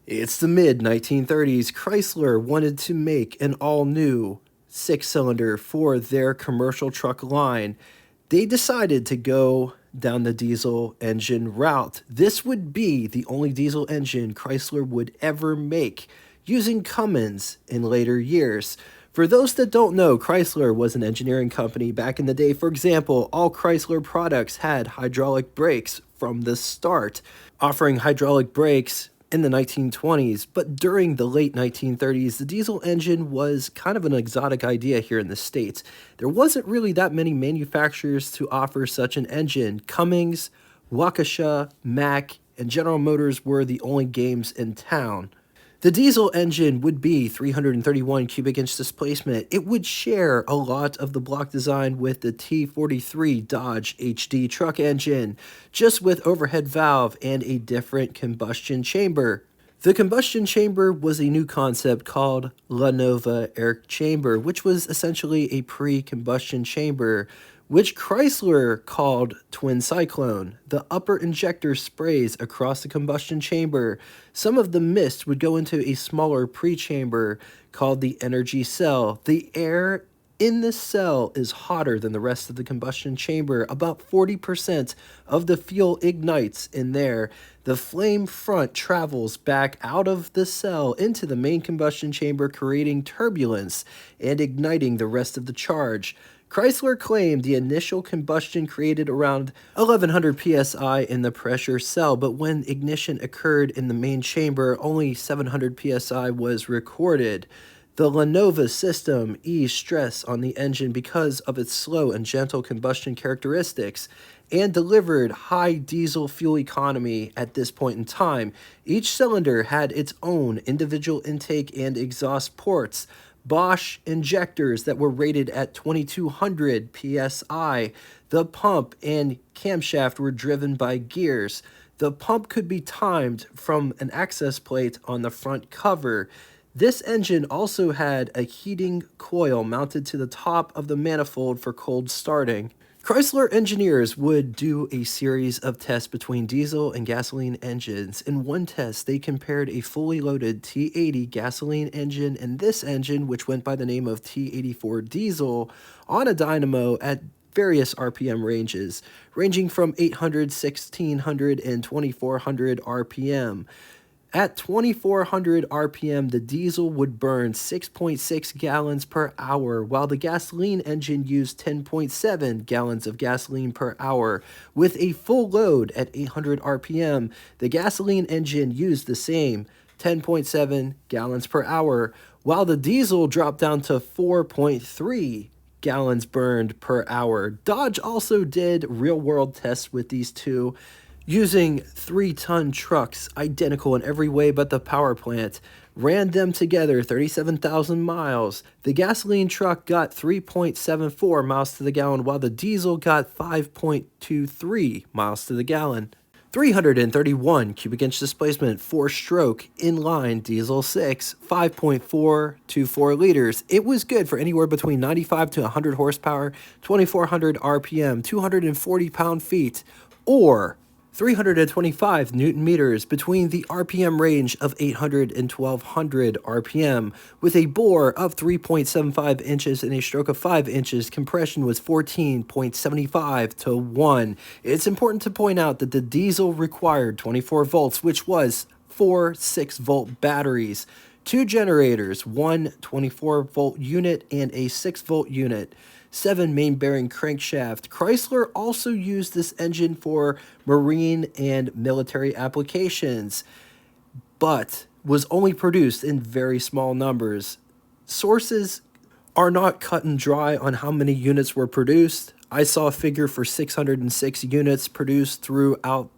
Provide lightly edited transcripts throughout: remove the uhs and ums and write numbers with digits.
It's the mid-1930s. Chrysler wanted to make an all-new six-cylinder for their commercial truck line. They decided to go down the diesel engine route. This would be the only diesel engine Chrysler would ever make, using Cummins in later years. For those that don't know, Chrysler was an engineering company back in the day. For example, all Chrysler products had hydraulic brakes from the start, offering hydraulic brakes in the 1920s, but during the late 1930s, the diesel engine was kind of an exotic idea here in the States. There wasn't really that many manufacturers to offer such an engine. Cummins, Waukesha, Mack, and General Motors were the only games in town. The diesel engine would be 331 cubic inch displacement. It would share a lot of the block design with the T43 Dodge HD truck engine, just with overhead valve and a different combustion chamber. The combustion chamber was a new concept called Lanova air chamber, which was essentially a pre-combustion chamber, which Chrysler called Twin Cyclone. The upper injector sprays across the combustion chamber. Some of the mist would go into a smaller pre-chamber called the energy cell. The air in the cell is hotter than the rest of the combustion chamber. About 40% of the fuel ignites in there. The flame front travels back out of the cell into the main combustion chamber, creating turbulence and igniting the rest of the charge. Chrysler claimed the initial combustion created around 1100 psi in the pressure cell, but when ignition occurred in the main chamber, only 700 psi was recorded. The Lanova system eased stress on the engine because of its slow and gentle combustion characteristics and delivered high diesel fuel economy at this point in time. Each cylinder had its own individual intake and exhaust ports. Bosch injectors that were rated at 2200 psi. The pump and camshaft were driven by gears. The pump could be timed from an access plate on the front cover. This engine also had a heating coil mounted to the top of the manifold for cold starting. Chrysler engineers would do a series of tests between diesel and gasoline engines. In one test, they compared a fully loaded T80 gasoline engine and this engine, which went by the name of T84 diesel, on a dynamo at various RPM ranges, ranging from 800, 1600, and 2400 RPM. At 2400 RPM, the diesel would burn 6.6 gallons per hour, while the gasoline engine used 10.7 gallons of gasoline per hour. With a full load at 800 RPM, the gasoline engine used the same 10.7 gallons per hour, while the diesel dropped down to 4.3 gallons burned per hour. Dodge also did real-world tests with these two, using 3-ton trucks, identical in every way but the power plant, ran them together 37,000 miles. The gasoline truck got 3.74 miles to the gallon, while the diesel got 5.23 miles to the gallon. 331 cubic inch displacement, 4-stroke, inline diesel 6, 5.424 liters. It was good for anywhere between 95 to 100 horsepower, 2400 RPM, 240 pound-feet, or 325 newton meters between the RPM range of 800 and 1200 RPM. With a bore of 3.75 inches and a stroke of 5 inches, compression was 14.75 to 1. It's important to point out that the diesel required 24 volts, which was 4 6-volt batteries, 2 generators, one 24-volt unit and a 6-volt unit, 7 main bearing crankshaft. Chrysler also used this engine for marine and military applications, but was only produced in very small numbers. Sources are not cut and dry on how many units were produced. I saw a figure for 606 units produced throughout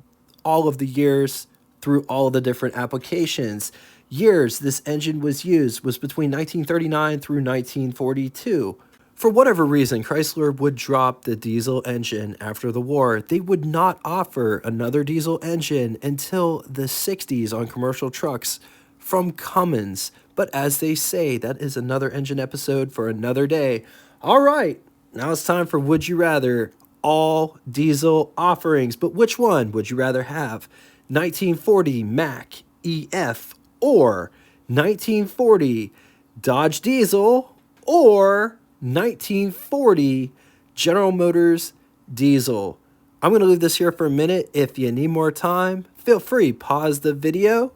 all of the years, through all of the different applications. Years this engine was used was between 1939 through 1942. For whatever reason, Chrysler would drop the diesel engine after the war. They would not offer another diesel engine until the 60s on commercial trucks from Cummins. But as they say, that is another engine episode for another day. All right, now it's time for Would You Rather, all diesel offerings. But which one would you rather have? 1940 Mack EF or 1940 Dodge Diesel, or 1940 General Motors Diesel? I'm going to leave this here for a minute. If you need more time, feel free, pause the video.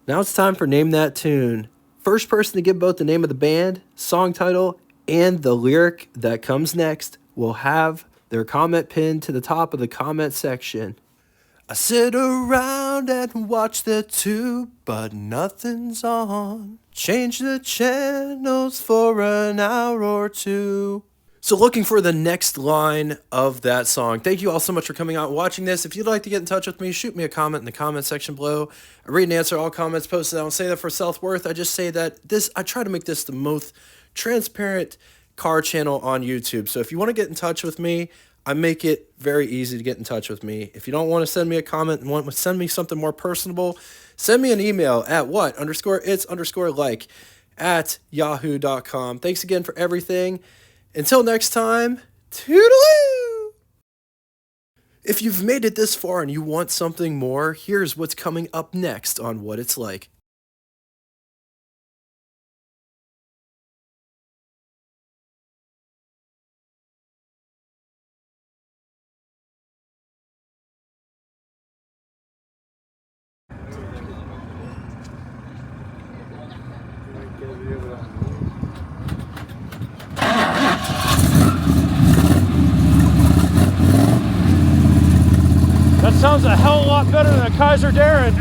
Now it's time for Name That Tune. First person to give both the name of the band, song title, and the lyric that comes next will have their comment pinned to the top of the comment section. I sit around and watch the tube, but nothing's on. Change the channels for an hour or two. So looking for the next line of that song. Thank you all so much for coming out and watching this. If you'd like to get in touch with me, shoot me a comment in the comment section below. I read and answer all comments posted. I don't say that for self-worth. I just say that I try to make this the most transparent car channel on YouTube. So if you want to get in touch with me, I make it very easy to get in touch with me. If you don't want to send me a comment and want to send me something more personable, send me an email at what_its_like@yahoo.com. Thanks again for everything. Until next time, toodaloo! If you've made it this far and you want something more, here's what's coming up next on What It's Like. That sounds a hell of a lot better than a Kaiser Darren.